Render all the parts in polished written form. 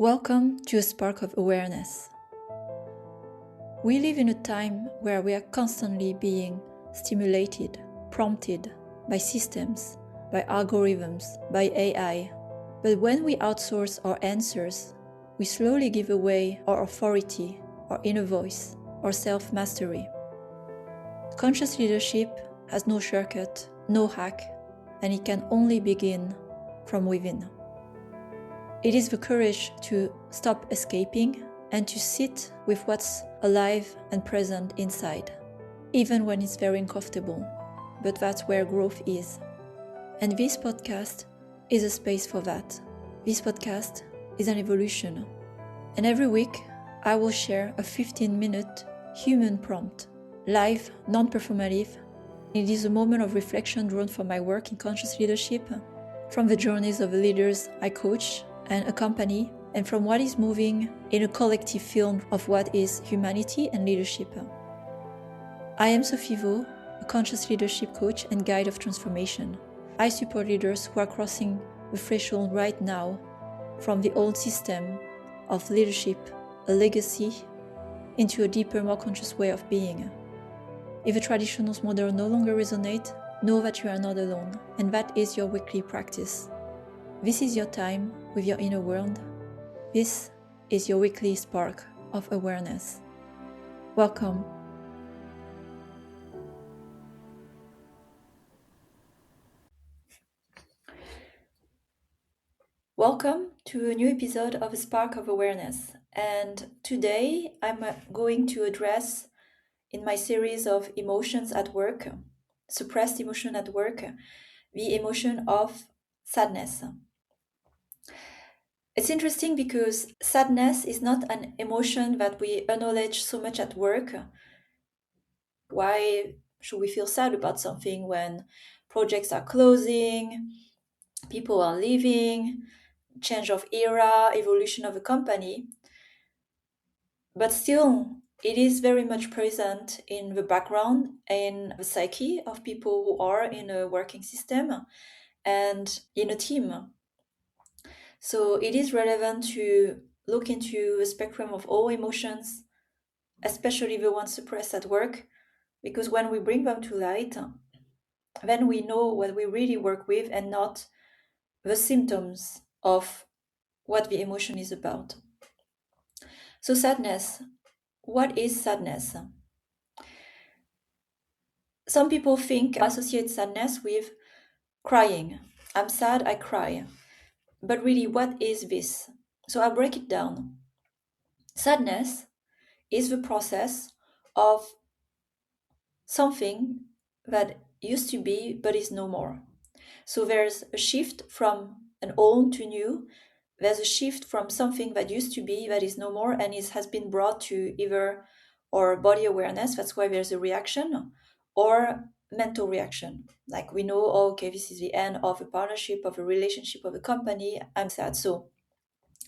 Welcome to a spark of awareness. We live in a time where we are constantly being stimulated, prompted by systems, by algorithms, by AI. But when we outsource our answers, we slowly give away our authority, our inner voice, our self-mastery. Conscious leadership has no shortcut, no hack, and it can only begin from within. It is the courage to stop escaping and to sit with what's alive and present inside, even when it's very uncomfortable, but that's where growth is. And this podcast is a space for that. This podcast is an evolution. And every week, I will share a 15-minute human prompt, live, non-performative. It is a moment of reflection drawn from my work in conscious leadership, from the journeys of the leaders I coach and accompany, and from what is moving in a collective film of what is humanity and leadership. I am Sophie, a conscious leadership coach and guide of transformation. I support leaders who are crossing the threshold right now from the old system of leadership, a legacy, into a deeper, more conscious way of being. If the traditional model no longer resonates, know that you are not alone, and that is your weekly practice. This is your time with your inner world. This is your weekly spark of awareness. Welcome. Welcome to a new episode of A Spark of Awareness. And today I'm going to address, in my series of emotions at work, suppressed emotion at work, the emotion of sadness. It's interesting because sadness is not an emotion that we acknowledge so much at work. Why should we feel sad about something when projects are closing, people are leaving, change of era, evolution of a company? But still, it is very much present in the background, in the psyche of people who are in a working system and in a team. So it is relevant to look into the spectrum of all emotions, especially the ones suppressed at work, because when we bring them to light, then we know what we really work with and not the symptoms of what the emotion is about. So sadness. What is sadness? Some people associate sadness with crying. I'm sad, I cry. But really, what is this? So I'll break it down. Sadness is the process of something that used to be but is no more. So there's a shift from an old to new. There's a shift from something that used to be that is no more and has been brought to either our body awareness, that's why there's a reaction, or mental reaction. Like we know, oh, okay, this is the end of a partnership, of a relationship, of a company, I'm sad. So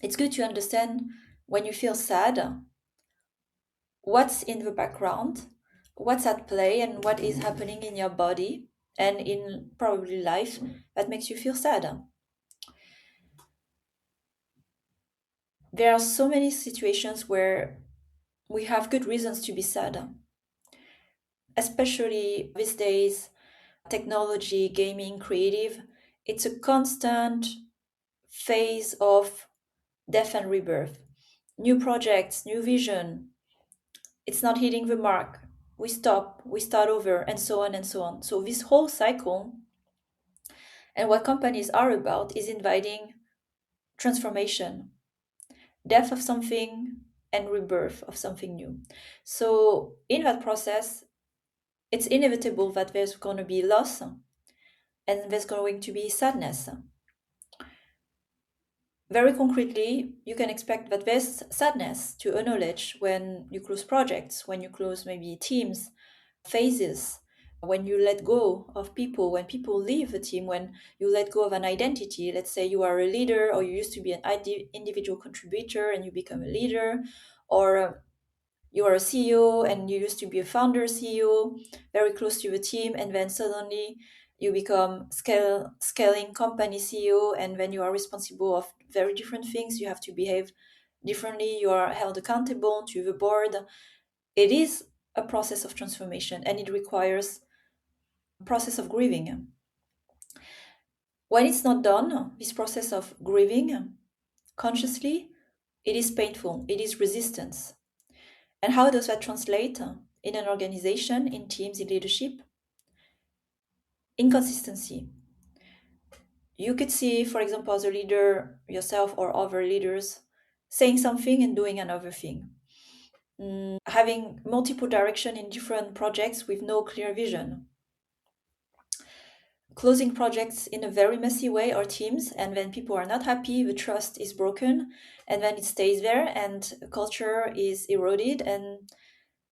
it's good to understand when you feel sad, what's in the background, what's at play, and what is happening in your body and in probably life that makes you feel sad. There are so many situations where we have good reasons to be sad, especially these days, technology, gaming, creative. It's a constant phase of death and rebirth. New projects, new vision. It's not hitting the mark. We stop, we start over, and so on and so on. So this whole cycle, and what companies are about, is inviting transformation, death of something and rebirth of something new. So in that process, it's inevitable that there's going to be loss and there's going to be sadness. Very concretely, you can expect that there's sadness to acknowledge when you close projects, when you close maybe teams, phases, when you let go of people, when people leave a team, when you let go of an identity. Let's say you are a leader, or you used to be an individual contributor and you become a leader, or you are a CEO and you used to be a founder CEO, very close to the team, and then suddenly you become scaling company CEO, and then you are responsible very different things. You have to behave differently. You are held accountable to the board. It is a process of transformation, and it requires a process of grieving. When it's not done, this process of grieving consciously, it is painful, it is resistance. And how does that translate in an organization, in teams, in leadership? Inconsistency. You could see, for example, as a leader yourself or other leaders saying something and doing another thing. Having multiple direction in different projects with no clear vision. Closing projects in a very messy way or teams, and when people are not happy, the trust is broken, and then it stays there and culture is eroded, and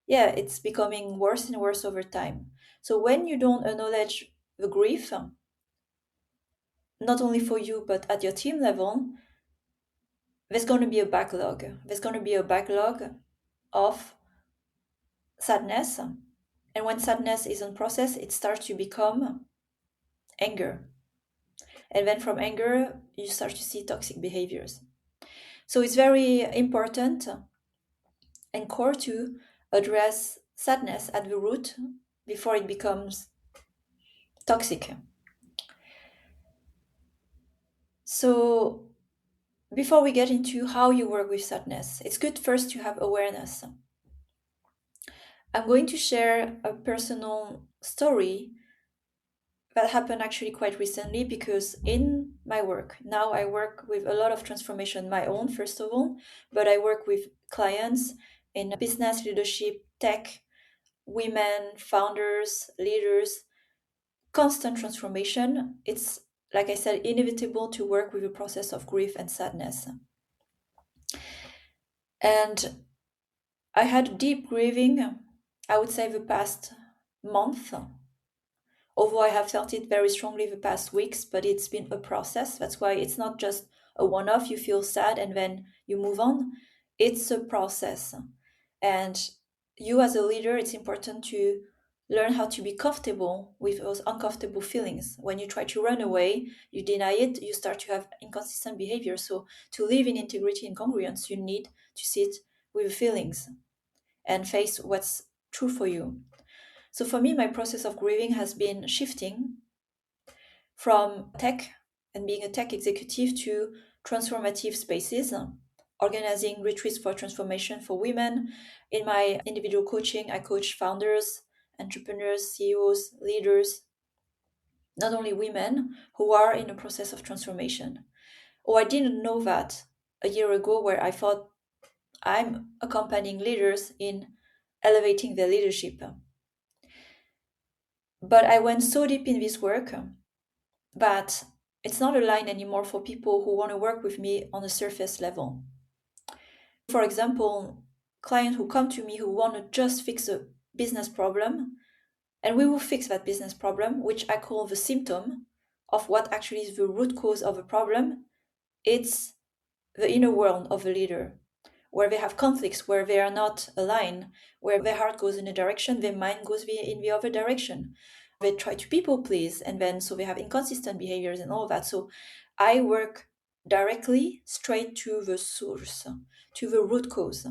it's becoming worse and worse over time. So when you don't acknowledge the grief, not only for you but at your team level, there's going to be a backlog. There's going to be a backlog of sadness, and when sadness isn't processed, it starts to become anger. And then from anger, you start to see toxic behaviors. So it's very important and core to address sadness at the root before it becomes toxic. So before we get into how you work with sadness, it's good first to have awareness. I'm going to share a personal story that happened actually quite recently, because in my work now I work with a lot of transformation, my own first of all, but I work with clients in business, leadership, tech, women, founders, leaders, constant transformation. It's, like I said, inevitable to work with a process of grief and sadness. And I had deep grieving, I would say, the past month, although I have felt it very strongly the past weeks, but it's been a process. That's why it's not just a one-off, you feel sad and then you move on. It's a process. And you as a leader, it's important to learn how to be comfortable with those uncomfortable feelings. When you try to run away, you deny it, you start to have inconsistent behavior. So to live in integrity and congruence, you need to sit with the feelings and face what's true for you. So for me, my process of grieving has been shifting from tech and being a tech executive to transformative spaces, organizing retreats for transformation for women. In my individual coaching, I coach founders, entrepreneurs, CEOs, leaders, not only women, who are in a process of transformation. Oh, I didn't know that a year ago, where I thought I'm accompanying leaders in elevating their leadership. But I went so deep in this work that it's not aligned anymore for people who want to work with me on a surface level. For example, clients who come to me who want to just fix a business problem, and we will fix that business problem, which I call the symptom of what actually is the root cause of a problem. It's the inner world of a leader, where they have conflicts, where they are not aligned, where their heart goes in a direction, their mind goes in the other direction. They try to people please, and then so they have inconsistent behaviors and all that. So I work directly straight to the source, to the root cause.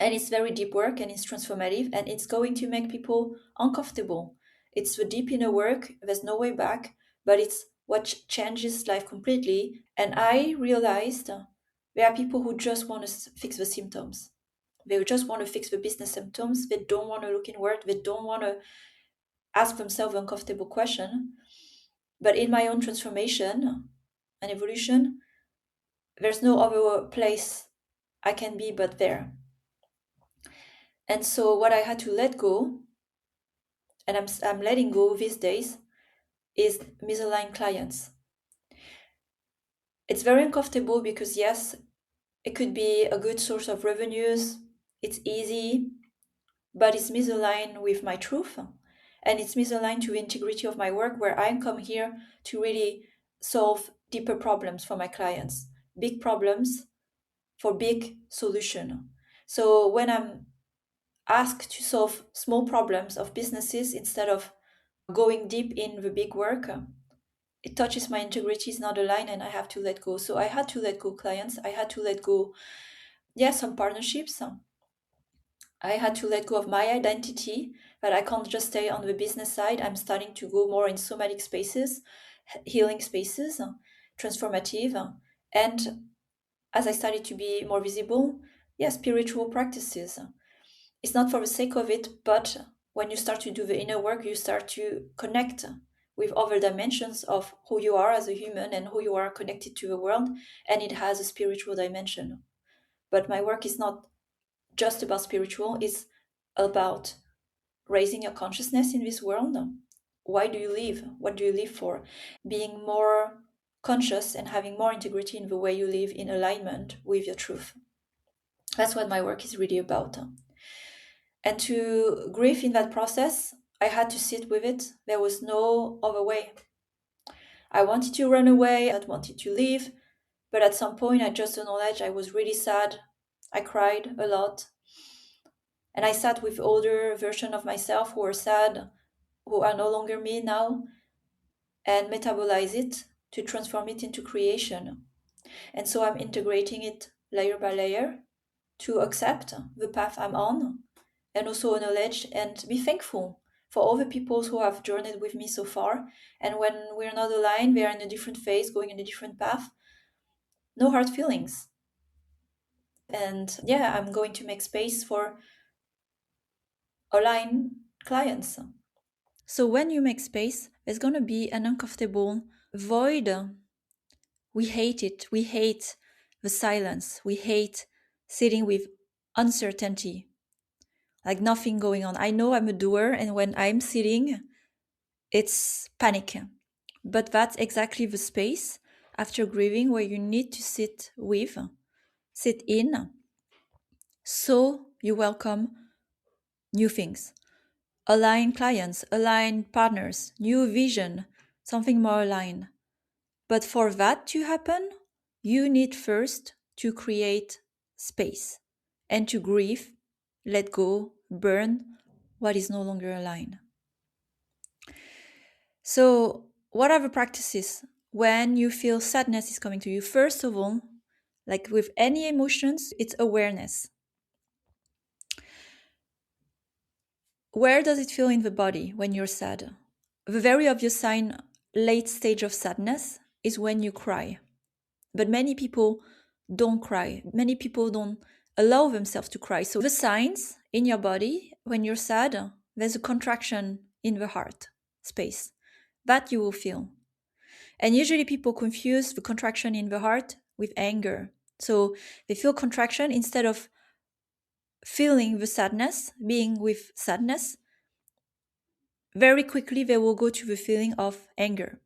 And it's very deep work, and it's transformative, and it's going to make people uncomfortable. It's the deep inner work, there's no way back, but it's what changes life completely. And I realized there are people who just want to fix the symptoms. They just want to fix the business symptoms. They don't want to look inward. They don't want to ask themselves an uncomfortable question. But in my own transformation and evolution, there's no other place I can be but there. And so what I had to let go, and I'm letting go these days, is misaligned clients. It's very uncomfortable because, yes, it could be a good source of revenues. It's easy, but it's misaligned with my truth, and it's misaligned to the integrity of my work, where I come here to really solve deeper problems for my clients, big problems for big solution. So when I'm asked to solve small problems of businesses instead of going deep in the big work, it touches my integrity, is not aligned, and I have to let go. So I had to let go clients. I had to let go, some partnerships. I had to let go of my identity, that I can't just stay on the business side. I'm starting to go more in somatic spaces, healing spaces, transformative. And as I started to be more visible, spiritual practices. It's not for the sake of it, but when you start to do the inner work, you start to connect with other dimensions of who you are as a human and who you are connected to the world, and it has a spiritual dimension. But my work is not just about spiritual, it's about raising your consciousness in this world. Why do you live? What do you live for? Being more conscious and having more integrity in the way you live in alignment with your truth. That's what my work is really about. And to grieve in that process, I had to sit with it. There was no other way. I wanted to run away, I wanted to leave, but at some point I just acknowledged I was really sad. I cried a lot. And I sat with older version of myself who are sad, who are no longer me now, and metabolize it to transform it into creation. And so I'm integrating it layer by layer to accept the path I'm on, and also acknowledge and be thankful for all the people who have journeyed with me so far. And when we're not aligned, we are in a different phase, going in a different path. No hard feelings. And I'm going to make space for aligned clients. So when you make space, there's going to be an uncomfortable void. We hate it. We hate the silence. We hate sitting with uncertainty, like nothing going on. I know I'm a doer, and when I'm sitting, it's panic. But that's exactly the space after grieving where you need to sit in, so you welcome new things. Align clients, align partners, new vision, something more aligned. But for that to happen, you need first to create space and to grieve, let go, burn what is no longer aligned. So, what are the practices when you feel sadness is coming to you? First of all, like with any emotions, it's awareness. Where does it feel in the body when you're sad? The very obvious sign, late stage of sadness, is when you cry. But many people don't cry. Many people don't allow themselves to cry. So the signs in your body when you're sad, there's a contraction in the heart space that you will feel. And usually people confuse the contraction in the heart with anger. So they feel contraction instead of feeling the sadness, being with sadness. Very quickly they will go to the feeling of anger.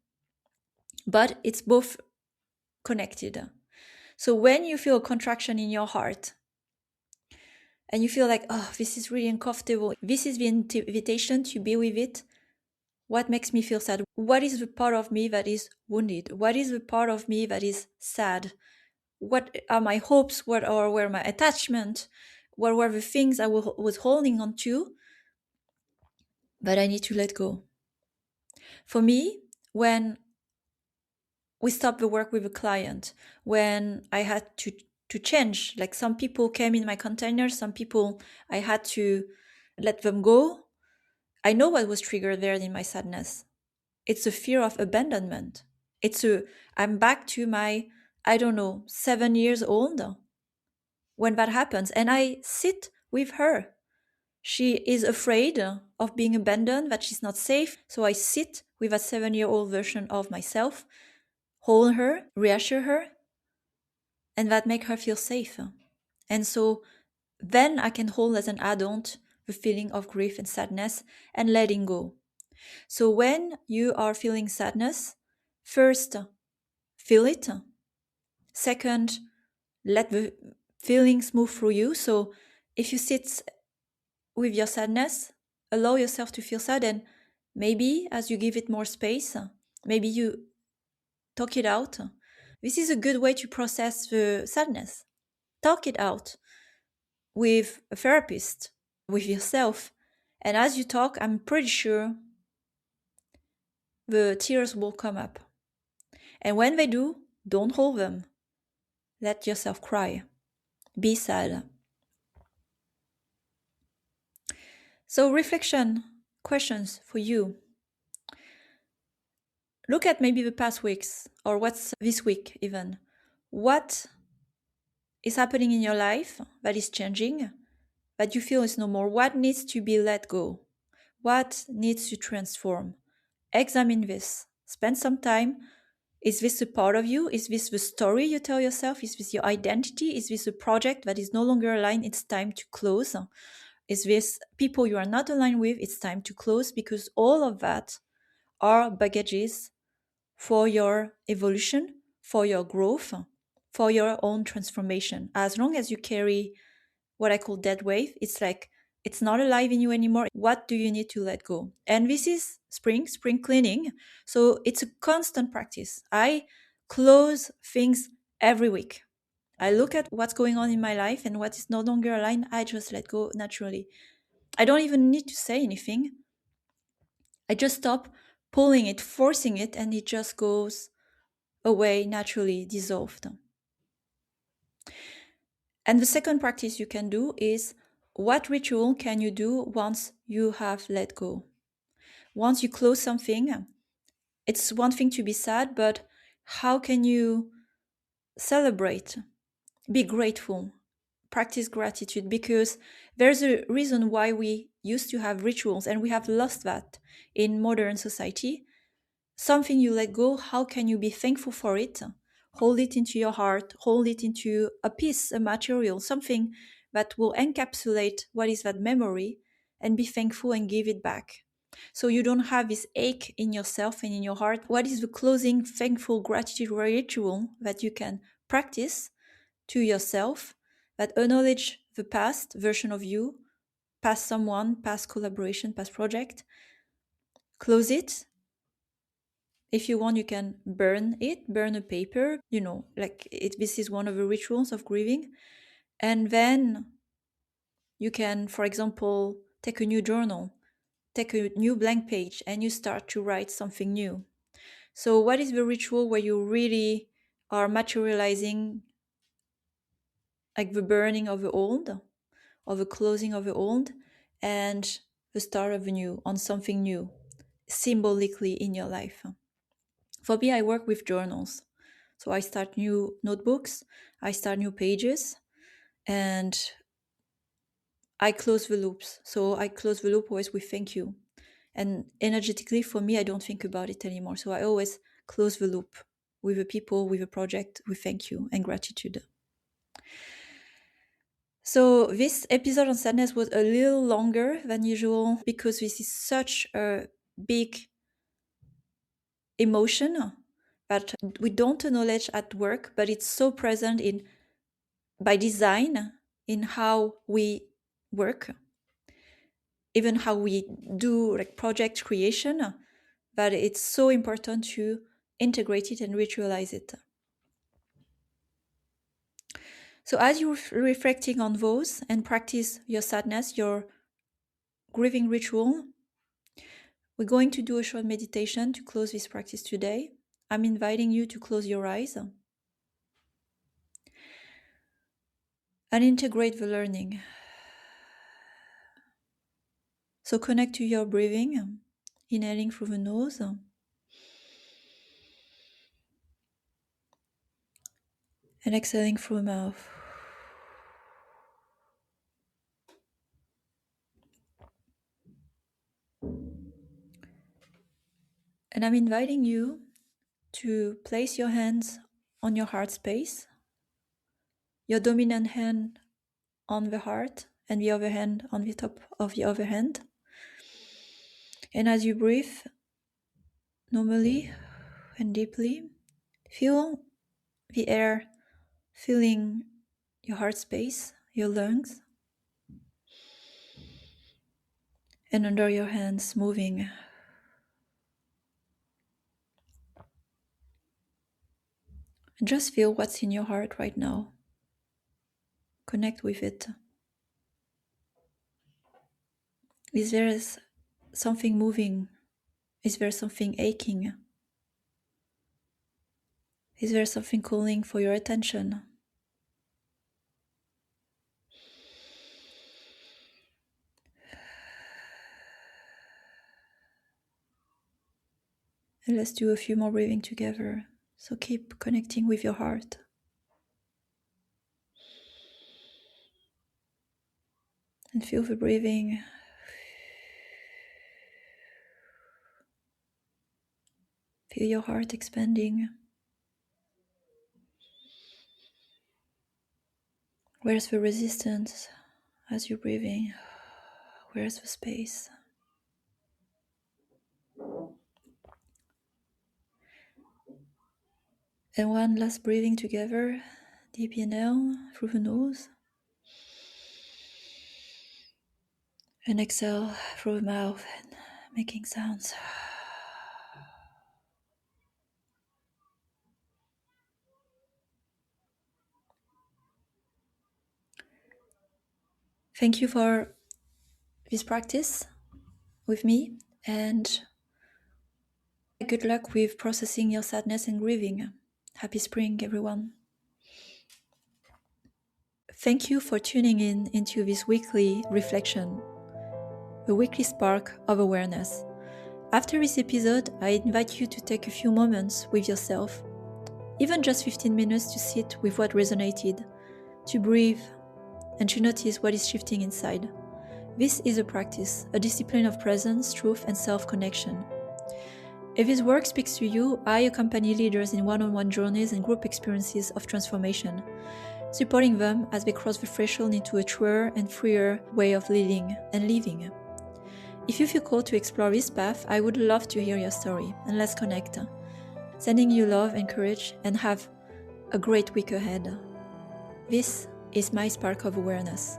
But it's both connected. So when you feel a contraction in your heart and you feel like, oh, this is really uncomfortable, this is the invitation to be with it. What makes me feel sad? What is the part of me that is wounded? What is the part of me that is sad? What are my hopes? What were my attachment? What were the things I was holding on to that I need to let go? For me, when we stopped the work with a client, when I had to change, like some people came in my container, some people I had to let them go. I know what was triggered there in my sadness. It's a fear of abandonment. I'm back to my, 7 years old when that happens. And I sit with her. She is afraid of being abandoned, that she's not safe. So I sit with that 7-year-old version of myself, hold her, reassure her, and that make her feel safe. And so then I can hold as an adult the feeling of grief and sadness and letting go. So when you are feeling sadness, first, feel it. Second, let the feelings move through you. So if you sit with your sadness, allow yourself to feel sad, and maybe as you give it more space, maybe you talk it out. This is a good way to process the sadness. Talk it out with a therapist, with yourself. And as you talk, I'm pretty sure the tears will come up. And when they do, don't hold them. Let yourself cry. Be sad. So, reflection questions for you. Look at maybe the past weeks, or what's this week even. What is happening in your life that is changing, that you feel is no more? What needs to be let go? What needs to transform? Examine this. Spend some time. Is this a part of you? Is this the story you tell yourself? Is this your identity? Is this a project that is no longer aligned? It's time to close. Is this people you are not aligned with? It's time to close, because all of that are baggages for your evolution, for your growth, for your own transformation. As long as you carry what I call dead weight, it's like it's not alive in you anymore. What do you need to let go? And this is spring cleaning. So it's a constant practice. I close things every week. I look at what's going on in my life, and what is no longer aligned, I just let go naturally. I don't even need to say anything. I just stop pulling it, forcing it, and it just goes away naturally, dissolved. And the second practice you can do is, what ritual can you do once you have let go? Once you close something, it's one thing to be sad, but how can you celebrate? Be grateful. Practice gratitude, because there's a reason why we used to have rituals and we have lost that in modern society. Something you let go, how can you be thankful for it? Hold it into your heart, hold it into a piece, a material, something that will encapsulate what is that memory, and be thankful and give it back. So you don't have this ache in yourself and in your heart. What is the closing, thankful gratitude ritual that you can practice to yourself that acknowledge the past version of you, past someone, past collaboration, past project? Close it. If you want, you can burn it, burn a paper, this is one of the rituals of grieving. And then you can, for example, take a new journal, take a new blank page, and you start to write something new. So what is the ritual where you really are materializing, like the burning of the old, or the closing of the old, and the start of the new, on something new, symbolically in your life? For me, I work with journals. So I start new notebooks, I start new pages, and I close the loops. So I close the loop always with thank you. And energetically, for me, I don't think about it anymore. So I always close the loop with the people, with the project, with thank you and gratitude. So this episode on sadness was a little longer than usual, because this is such a big emotion that we don't acknowledge at work, but it's so present in by design in how we work, even how we do like project creation, that it's so important to integrate it and ritualize it. So as you're reflecting on those and practice your sadness, your grieving ritual, we're going to do a short meditation to close this practice today. I'm inviting you to close your eyes and integrate the learning. So connect to your breathing, inhaling through the nose and exhaling through the mouth. And I'm inviting you to place your hands on your heart space, your dominant hand on the heart and the other hand on the top of the other hand. And as you breathe normally and deeply, feel the air filling your heart space, your lungs, and under your hands moving. And just feel what's in your heart right now. Connect with it. Is there something moving? Is there something aching? Is there something calling for your attention? And let's do a few more breathing together. So keep connecting with your heart. And feel the breathing. Feel your heart expanding. Where's the resistance as you're breathing? Where's the space? And one last breathing together. Deep inhale through the nose. And exhale through the mouth and making sounds. Thank you for this practice with me, and good luck with processing your sadness and grieving. Happy spring, everyone. Thank you for tuning into this weekly reflection, a weekly spark of awareness. After this episode, I invite you to take a few moments with yourself, even just 15 minutes, to sit with what resonated, to breathe, and to notice what is shifting inside. This is a practice, a discipline of presence, truth, and self-connection. If this work speaks to you, I accompany leaders in one-on-one journeys and group experiences of transformation, supporting them as they cross the threshold into a truer and freer way of leading and living. If you feel called to explore this path, I would love to hear your story, and let's connect. Sending you love and courage, and have a great week ahead. This is my spark of awareness.